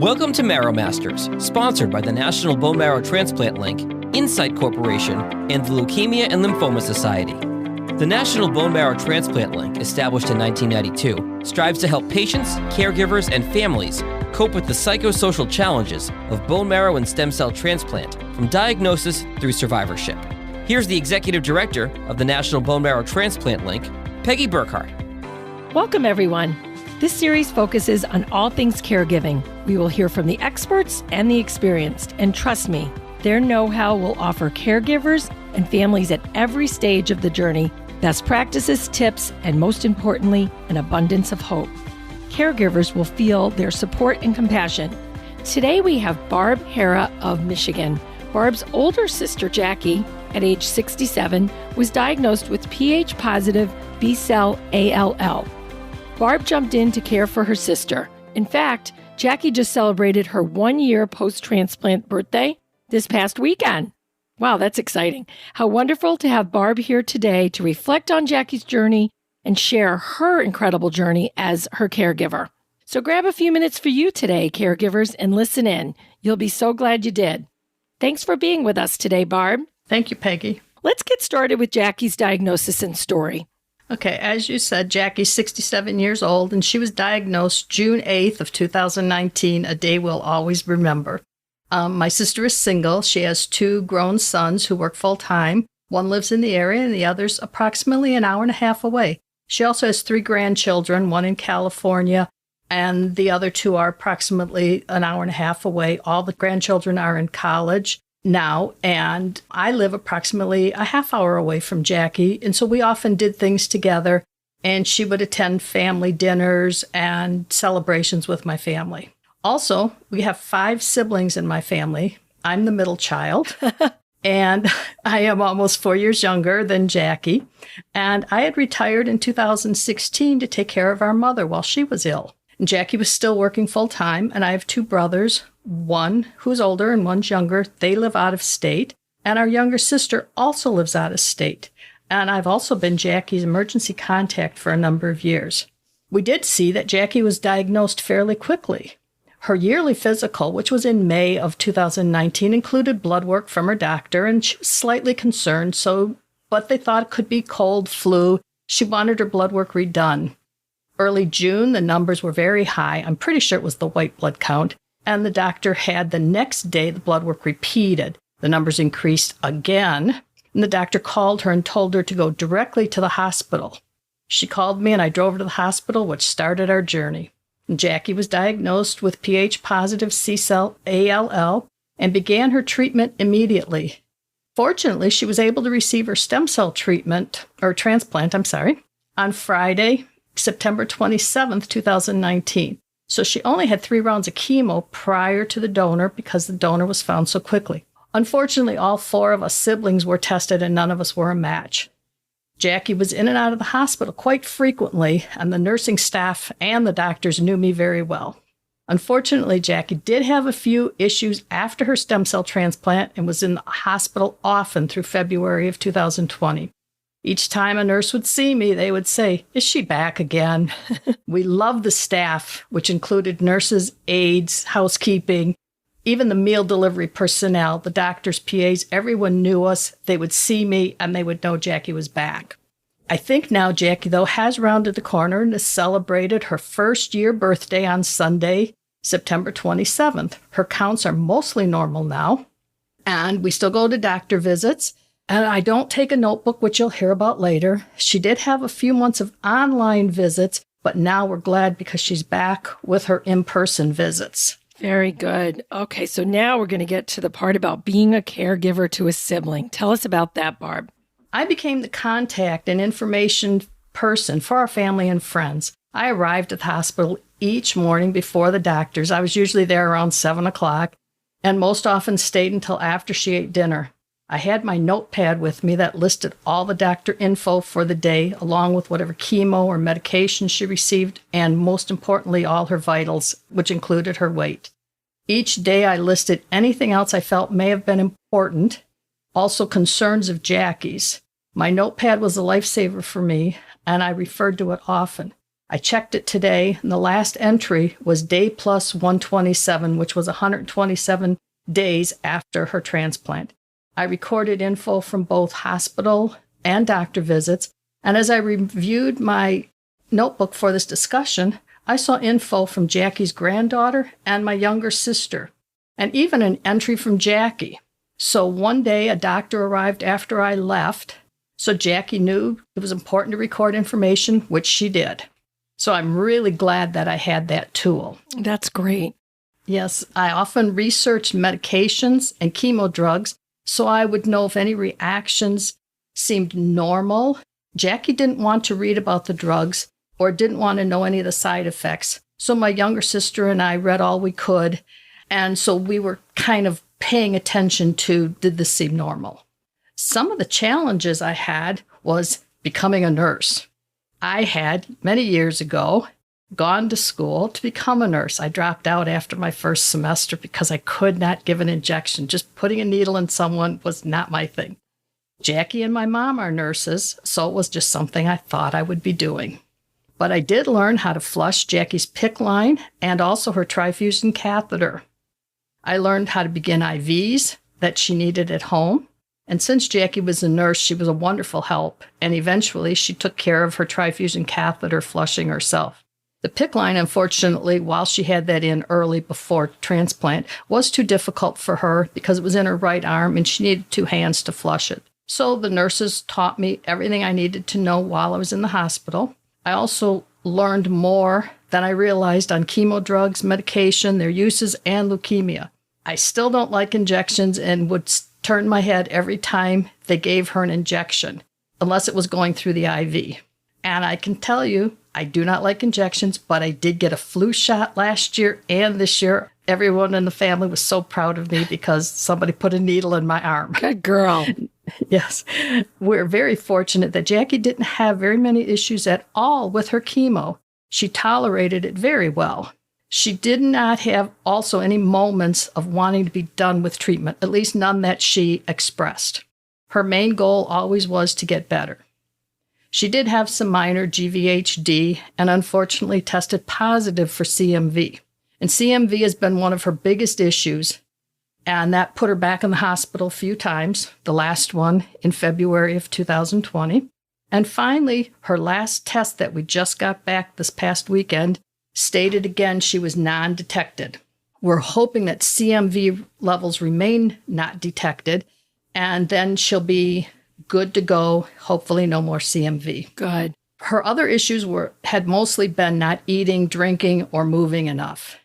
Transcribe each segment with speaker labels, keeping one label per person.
Speaker 1: Welcome to Marrow Masters, sponsored by the National Bone Marrow Transplant Link, Insight Corporation, and the Leukemia and Lymphoma Society. The National Bone Marrow Transplant Link, established in 1992, strives to help patients, caregivers, and families cope with the psychosocial challenges of bone marrow and stem cell transplant, from diagnosis through survivorship. Here's the Executive Director of the National Bone Marrow Transplant Link, Peggy Burkhardt.
Speaker 2: Welcome, everyone. This series focuses on all things caregiving. We will hear from the experts and the experienced, and trust me, their know-how will offer caregivers and families at every stage of the journey best practices, tips, and most importantly, an abundance of hope. Caregivers will feel their support and compassion. Today we have Barb Hara of Michigan. Barb's older sister, Jackie, at age 67, was diagnosed with Ph-positive B-cell ALL. Barb jumped in to care for her sister. In fact, Jackie just celebrated her 1-year post-transplant birthday this past weekend. Wow, that's exciting. How wonderful to have Barb here today to reflect on Jackie's journey and share her incredible journey as her caregiver. So grab a few minutes for you today, caregivers, and listen in. You'll be so glad you did. Thanks for being with us today, Barb.
Speaker 3: Thank you, Peggy.
Speaker 2: Let's get started with Jackie's diagnosis and story.
Speaker 3: Okay, as you said, Jackie's 67 years old, and she was diagnosed June 8th of 2019, a day we'll always remember. My sister is single. She has 2 grown sons who work full-time. One lives in the area, and the other's approximately an hour and a half away. She also has 3 grandchildren, one in California, and the other 2 are approximately an hour and a half away. All the grandchildren are in college now, and I live approximately a half hour away from Jackie, and so we often did things together, and she would attend family dinners and celebrations with my family. Also, we have 5 siblings in my family. I'm the middle child, and I am almost 4 years younger than Jackie, and I had retired in 2016 to take care of our mother while she was ill. Jackie was still working full-time, and I have 2 brothers, one who's older and one's younger. They live out of state, and our younger sister also lives out of state. And I've also been Jackie's emergency contact for a number of years. We did see that Jackie was diagnosed fairly quickly. Her yearly physical, which was in May of 2019, included blood work from her doctor, and she was slightly concerned, but they thought it could be cold, flu. She wanted her blood work redone. Early June, the numbers were very high. I'm pretty sure it was the white blood count. And the doctor had the next day the blood work repeated. The numbers increased again. And the doctor called her and told her to go directly to the hospital. She called me and I drove her to the hospital, which started our journey. And Jackie was diagnosed with Ph-positive C-cell ALL and began her treatment immediately. Fortunately, she was able to receive her stem cell transplant, on Friday, September 27th, 2019. So she only had 3 rounds of chemo prior to the donor because the donor was found so quickly. Unfortunately, all 4 of us siblings were tested and none of us were a match. Jackie was in and out of the hospital quite frequently, and the nursing staff and the doctors knew me very well. Unfortunately, Jackie did have a few issues after her stem cell transplant and was in the hospital often through February of 2020. Each time a nurse would see me, they would say, "Is she back again?" We loved the staff, which included nurses, aides, housekeeping, even the meal delivery personnel, the doctors, PAs, everyone knew us. They would see me and they would know Jackie was back. I think now Jackie, though, has rounded the corner and has celebrated her 1st-year birthday on Sunday, September 27th. Her counts are mostly normal now, and we still go to doctor visits. And I don't take a notebook, which you'll hear about later. She did have a few months of online visits, but now we're glad because she's back with her in-person visits.
Speaker 2: Very good. Okay, so now we're going to get to the part about being a caregiver to a sibling. Tell us about that, Barb.
Speaker 3: I became the contact and information person for our family and friends. I arrived at the hospital each morning before the doctors. I was usually there around 7 o'clock and most often stayed until after she ate dinner. I had my notepad with me that listed all the doctor info for the day, along with whatever chemo or medication she received, and most importantly, all her vitals, which included her weight. Each day I listed anything else I felt may have been important, also concerns of Jackie's. My notepad was a lifesaver for me, and I referred to it often. I checked it today, and the last entry was day plus 127, which was 127 days after her transplant. I recorded info from both hospital and doctor visits, and as I reviewed my notebook for this discussion, I saw info from Jackie's granddaughter and my younger sister, and even an entry from Jackie. So one day a doctor arrived after I left, so Jackie knew it was important to record information, which she did. So I'm really glad that I had that tool.
Speaker 2: That's great.
Speaker 3: Yes, I often researched medications and chemo drugs so I would know if any reactions seemed normal. Jackie didn't want to read about the drugs or didn't want to know any of the side effects. So my younger sister and I read all we could. And so we were kind of paying attention to, did this seem normal? Some of the challenges I had was becoming a nurse. I had, many years ago, gone to school to become a nurse. I dropped out after my first semester because I could not give an injection. Just putting a needle in someone was not my thing. Jackie and my mom are nurses, so it was just something I thought I would be doing. But I did learn how to flush Jackie's PICC line and also her trifusion catheter. I learned how to begin IVs that she needed at home. And since Jackie was a nurse, she was a wonderful help. And eventually she took care of her trifusion catheter flushing herself. The PICC line, unfortunately, while she had that in early before transplant, was too difficult for her because it was in her right arm and she needed 2 hands to flush it. So the nurses taught me everything I needed to know while I was in the hospital. I also learned more than I realized on chemo drugs, medication, their uses, and leukemia. I still don't like injections and would turn my head every time they gave her an injection, unless it was going through the IV. And I can tell you, I do not like injections, but I did get a flu shot last year and this year. Everyone in the family was so proud of me because somebody put a needle in my arm.
Speaker 2: Good girl.
Speaker 3: Yes. We're very fortunate that Jackie didn't have very many issues at all with her chemo. She tolerated it very well. She did not have also any moments of wanting to be done with treatment, at least none that she expressed. Her main goal always was to get better. She did have some minor GVHD and unfortunately tested positive for CMV. And CMV has been one of her biggest issues, and that put her back in the hospital a few times, the last one in February of 2020. And finally, her last test that we just got back this past weekend stated again she was non-detected. We're hoping that CMV levels remain not detected, and then she'll be good to go, hopefully no more CMV.
Speaker 2: Good.
Speaker 3: Her other issues had mostly been not eating, drinking, or moving enough.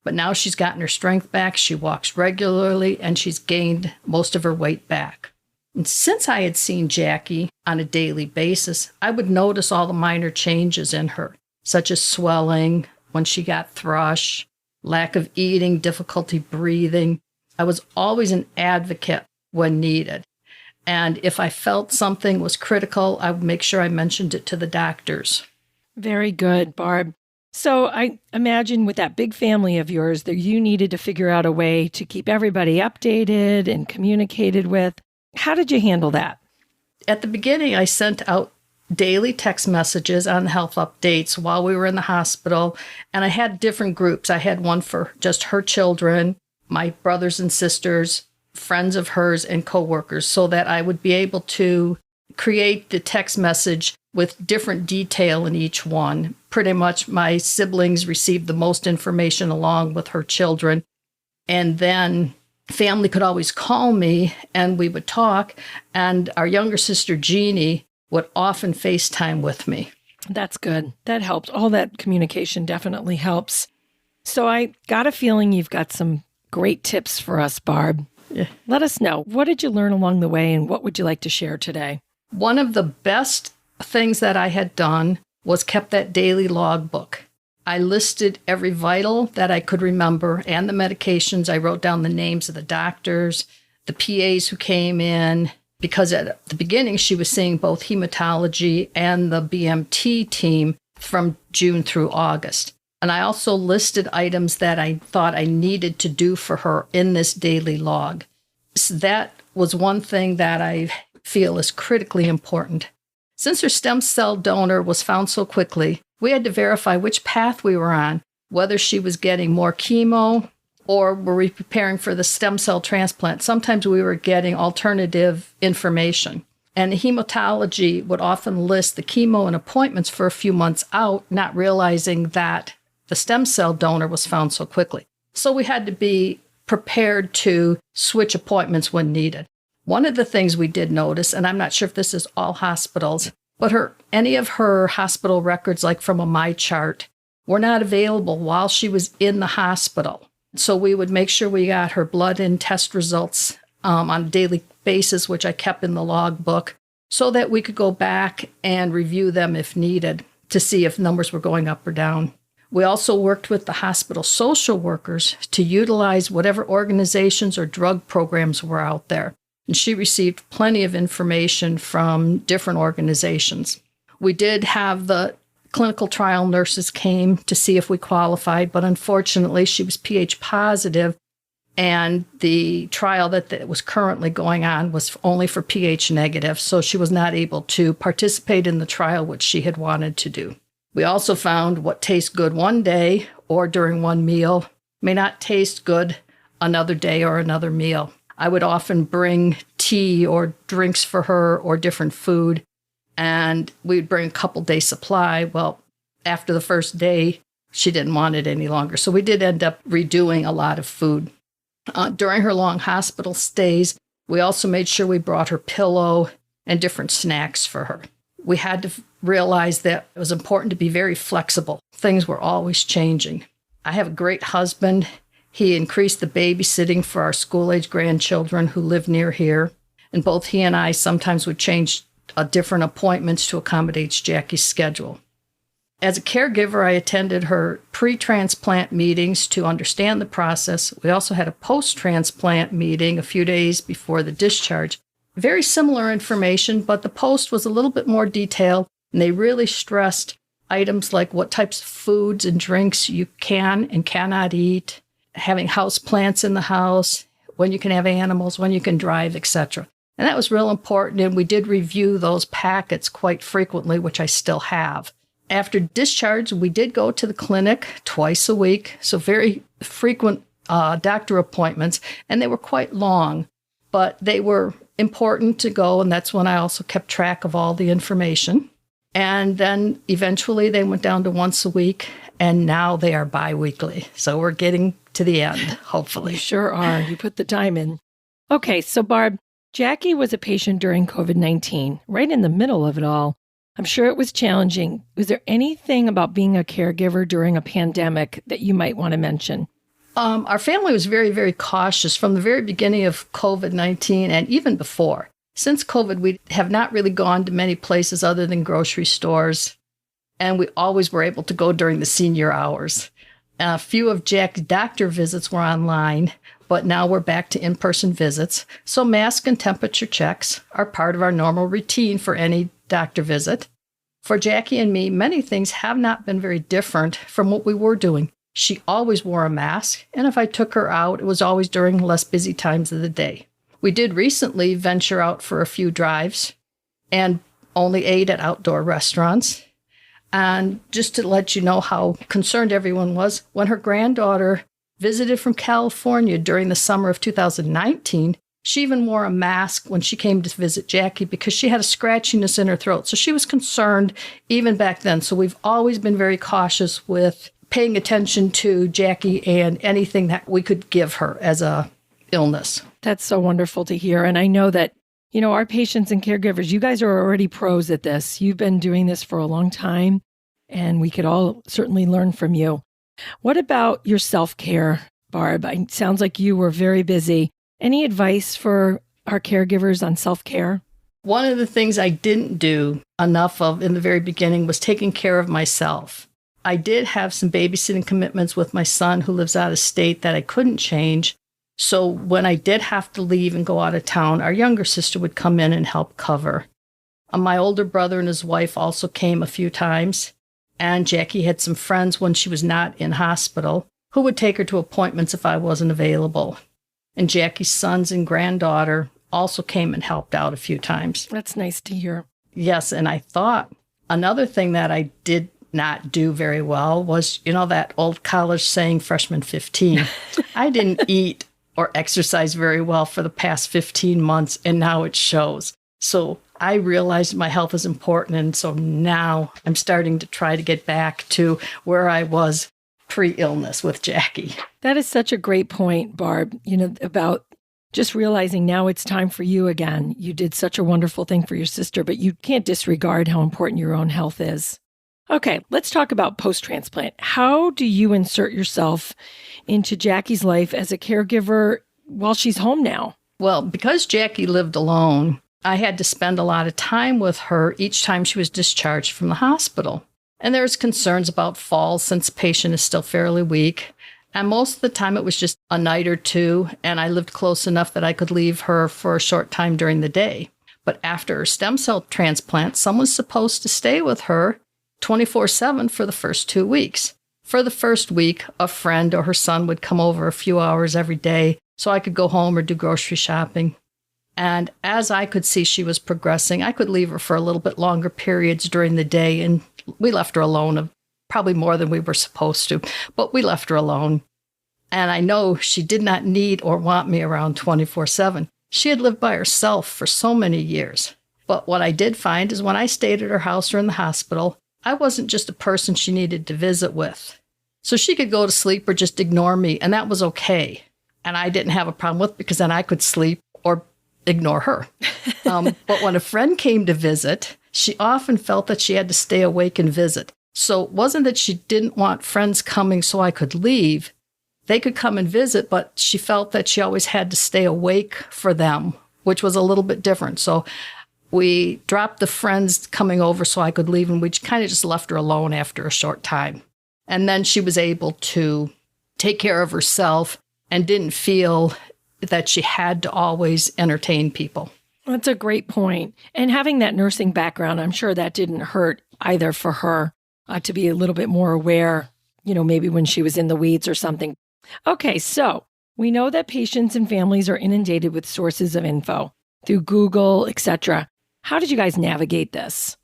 Speaker 3: But now she's gotten her strength back, she walks regularly, and she's gained most of her weight back. And since I had seen Jackie on a daily basis, I would notice all the minor changes in her, such as swelling, when she got thrush, lack of eating, difficulty breathing. I was always an advocate when needed. And if I felt something was critical, I would make sure I mentioned it to the doctors.
Speaker 2: Very good, Barb. So I imagine with that big family of yours that you needed to figure out a way to keep everybody updated and communicated with. How did you handle that?
Speaker 3: At the beginning, I sent out daily text messages on the health updates while we were in the hospital, and I had different groups. I had one for just her children, my brothers and sisters, friends of hers, and coworkers, so that I would be able to create the text message with different detail in each one. Pretty much my siblings received the most information along with her children. And then family could always call me and we would talk. And our younger sister, Jeannie, would often FaceTime with me.
Speaker 2: That's good. That helps. All that communication definitely helps. So I got a feeling you've got some great tips for us, Barb.
Speaker 3: Yeah.
Speaker 2: Let us know. What did you learn along the way and what would you like to share today?
Speaker 3: One of the best things that I had done was kept that daily logbook. I listed every vital that I could remember and the medications. I wrote down the names of the doctors, the PAs who came in, because at the beginning she was seeing both hematology and the BMT team from June through August. And I also listed items that I thought I needed to do for her in this daily log. So that was one thing that I feel is critically important. Since her stem cell donor was found so quickly, We had to verify which path we were on, whether she was getting more chemo or were we preparing for the stem cell transplant. Sometimes we were getting alternative information. And the hematology would often list the chemo and appointments for a few months out, not realizing that the stem cell donor was found so quickly. So we had to be prepared to switch appointments when needed. One of the things we did notice, and I'm not sure if this is all hospitals, but any of her hospital records, like from a My Chart, were not available while she was in the hospital. So we would make sure we got her blood and test results on a daily basis, which I kept in the logbook, so that we could go back and review them if needed to see if numbers were going up or down. We also worked with the hospital social workers to utilize whatever organizations or drug programs were out there. And she received plenty of information from different organizations. We did have the clinical trial nurses came to see if we qualified, but unfortunately she was pH positive, and the trial that was currently going on was only for pH negative, so she was not able to participate in the trial, which she had wanted to do. We also found what tastes good one day or during one meal may not taste good another day or another meal. I would often bring tea or drinks for her or different food, and we'd bring a couple days supply. Well, after the first day, she didn't want it any longer. So we did end up redoing a lot of food. During her long hospital stays, we also made sure we brought her pillow and different snacks for her. We had to realize that it was important to be very flexible. Things were always changing. I have a great husband. He increased the babysitting for our school-age grandchildren who live near here. And both he and I sometimes would change different appointments to accommodate Jackie's schedule. As a caregiver, I attended her pre-transplant meetings to understand the process. We also had a post-transplant meeting a few days before the discharge. Very similar information, but the post was a little bit more detailed, and they really stressed items like what types of foods and drinks you can and cannot eat, having house plants in the house, when you can have animals, when you can drive, etc. And that was real important, and we did review those packets quite frequently, which I still have. After discharge, we did go to the clinic twice a week, so very frequent doctor appointments, and they were quite long, but they were important to go, and that's when I also kept track of all the information. And then eventually they went down to once a week, and now they are bi-weekly. So we're getting to the end, hopefully.
Speaker 2: You sure are. You put the time in. Okay, so Barb, Jackie was a patient during COVID-19, right in the middle of it all. I'm sure it was challenging. Was there anything about being a caregiver during a pandemic that you might want to mention?
Speaker 3: Our family was very, very cautious from the very beginning of COVID-19 and even before. Since COVID, we have not really gone to many places other than grocery stores, and we always were able to go during the senior hours. A few of Jack's doctor visits were online, but now we're back to in-person visits. So mask and temperature checks are part of our normal routine for any doctor visit. For Jackie and me, many things have not been very different from what we were doing. She always wore a mask, and if I took her out, it was always during less busy times of the day. We did recently venture out for a few drives and only ate at outdoor restaurants. And just to let you know how concerned everyone was, when her granddaughter visited from California during the summer of 2019, she even wore a mask when she came to visit Jackie because she had a scratchiness in her throat. So she was concerned even back then. So we've always been very cautious with paying attention to Jackie and anything that we could give her as a illness.
Speaker 2: That's so wonderful to hear. And I know that, you know, our patients and caregivers, you guys are already pros at this. You've been doing this for a long time, and we could all certainly learn from you. What about your self-care, Barb? It sounds like you were very busy. Any advice for our caregivers on self-care?
Speaker 3: One of the things I didn't do enough of in the very beginning was taking care of myself. I did have some babysitting commitments with my son who lives out of state that I couldn't change. So when I did have to leave and go out of town, our younger sister would come in and help cover. My older brother and his wife also came a few times. And Jackie had some friends when she was not in hospital who would take her to appointments if I wasn't available. And Jackie's sons and granddaughter also came and helped out a few times.
Speaker 2: That's nice to hear.
Speaker 3: Yes, and I thought another thing that I did not do very well was, that old college saying, freshman 15. I didn't eat or exercise very well for the past 15 months, and now it shows. So I realized my health is important, and so now I'm starting to try to get back to where I was pre-illness with Jackie.
Speaker 2: That is such a great point, Barb, about just realizing now it's time for you again. You did such a wonderful thing for your sister, but you can't disregard how important your own health is. Okay, let's talk about post-transplant. How do you insert yourself into Jackie's life as a caregiver while she's home now?
Speaker 3: Well, because Jackie lived alone, I had to spend a lot of time with her each time she was discharged from the hospital. And there's concerns about falls since the patient is still fairly weak. And most of the time it was just a night or two, and I lived close enough that I could leave her for a short time during the day. But after her stem cell transplant, someone's supposed to stay with her 24/7 for the first 2 weeks. For the first week, a friend or her son would come over a few hours every day so I could go home or do grocery shopping. And as I could see she was progressing, I could leave her for a little bit longer periods during the day, and we left her alone, probably more than we were supposed to, but we left her alone. And I know she did not need or want me around 24/7. She had lived by herself for so many years. But what I did find is when I stayed at her house or in the hospital, I wasn't just a person she needed to visit with. So she could go to sleep or just ignore me, and that was okay. And I didn't have a problem with it because then I could sleep or ignore her. But when a friend came to visit, she often felt that she had to stay awake and visit. So it wasn't that she didn't want friends coming so I could leave. They could come and visit, but she felt that she always had to stay awake for them, which was a little bit different. So we dropped the friends coming over so I could leave, and we kind of just left her alone after a short time. And then she was able to take care of herself and didn't feel that she had to always entertain people.
Speaker 2: That's a great point. And having that nursing background, I'm sure that didn't hurt either for her to be a little bit more aware, maybe when she was in the weeds or something. Okay, so we know that patients and families are inundated with sources of info through Google, etc. How did you guys navigate this?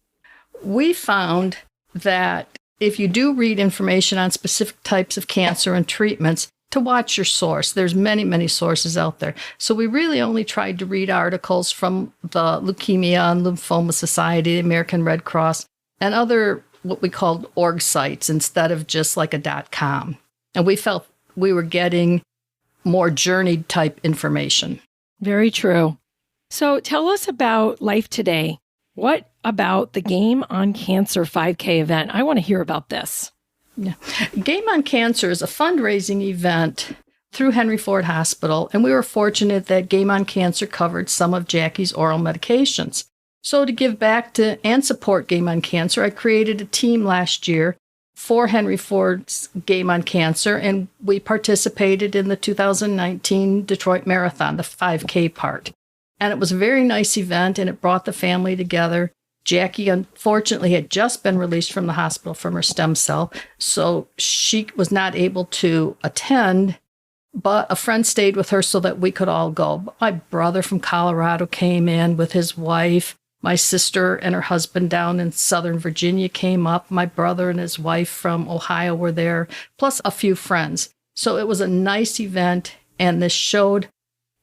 Speaker 3: We found that if you do read information on specific types of cancer and treatments, to watch your source. There's many, many sources out there. So we really only tried to read articles from the Leukemia and Lymphoma Society, the American Red Cross, and other what we called org sites instead of just like a .com. And we felt we were getting more journeyed type information.
Speaker 2: Very true. So tell us about Life Today. What about the Game on Cancer 5K event? I want to hear about this.
Speaker 3: Yeah. Game on Cancer is a fundraising event through Henry Ford Hospital, and we were fortunate that Game on Cancer covered some of Jackie's oral medications. So to give back to and support Game on Cancer, I created a team last year for Henry Ford's Game on Cancer, and we participated in the 2019 Detroit Marathon, the 5K part. And it was a very nice event, and it brought the family together. Jackie, unfortunately, had just been released from the hospital from her stem cell, so she was not able to attend, but a friend stayed with her so that we could all go. My brother from Colorado came in with his wife. My sister and her husband down in Southern Virginia came up. My brother and his wife from Ohio were there, plus a few friends. So it was a nice event, and this showed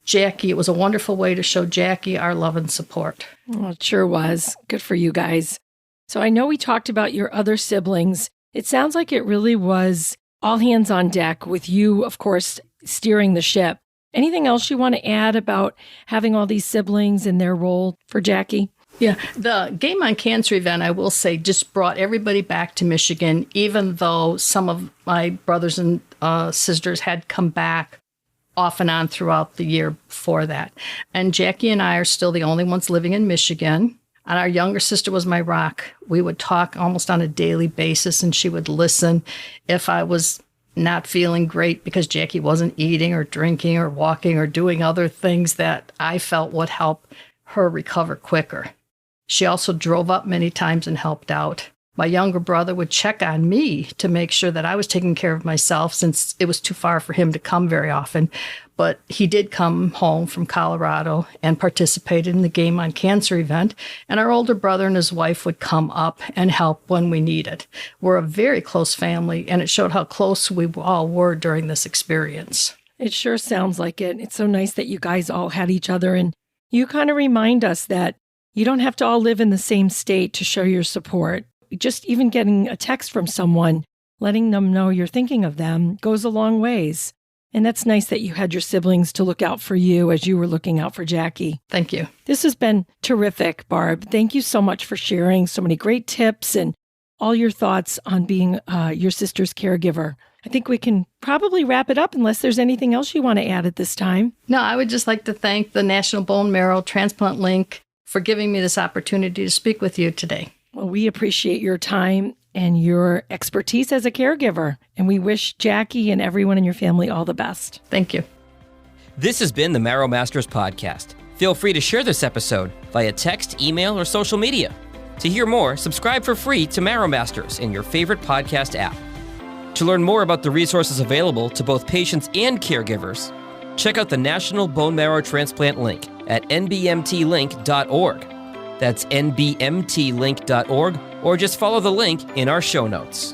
Speaker 3: Jackie. It was a wonderful way to show Jackie our love and support.
Speaker 2: Oh, it sure was. Good for you guys. So I know we talked about your other siblings. It sounds like it really was all hands on deck with you, of course, steering the ship. Anything else you want to add about having all these siblings and their role for Jackie?
Speaker 3: Yeah, the Game on Cancer event, I will say, just brought everybody back to Michigan, even though some of my brothers and sisters had come back off and on throughout the year before that. And Jackie and I are still the only ones living in Michigan. And our younger sister was my rock. We would talk almost on a daily basis, and she would listen if I was not feeling great because Jackie wasn't eating or drinking or walking or doing other things that I felt would help her recover quicker. She also drove up many times and helped out. My younger brother would check on me to make sure that I was taking care of myself since it was too far for him to come very often. But he did come home from Colorado and participated in the Game on Cancer event. And our older brother and his wife would come up and help when we needed. We're a very close family, and it showed how close we all were during this experience.
Speaker 2: It sure sounds like it. It's so nice that you guys all had each other, and you kind of remind us that you don't have to all live in the same state to show your support. Just even getting a text from someone, letting them know you're thinking of them, goes a long ways. And that's nice that you had your siblings to look out for you as you were looking out for Jackie.
Speaker 3: Thank you.
Speaker 2: This has been terrific, Barb. Thank you so much for sharing so many great tips and all your thoughts on being your sister's caregiver. I think we can probably wrap it up unless there's anything else you want to add at this time.
Speaker 3: No, I would just like to thank the National Bone Marrow Transplant Link for giving me this opportunity to speak with you today.
Speaker 2: Well, we appreciate your time and your expertise as a caregiver, and we wish Jackie and everyone in your family all the best.
Speaker 3: Thank you.
Speaker 1: This has been the Marrow Masters Podcast. Feel free to share this episode via text, email, or social media. To hear more, subscribe for free to Marrow Masters in your favorite podcast app. To learn more about the resources available to both patients and caregivers, check out the National Bone Marrow Transplant link at nbmtlink.org. That's nbmtlink.org, or just follow the link in our show notes.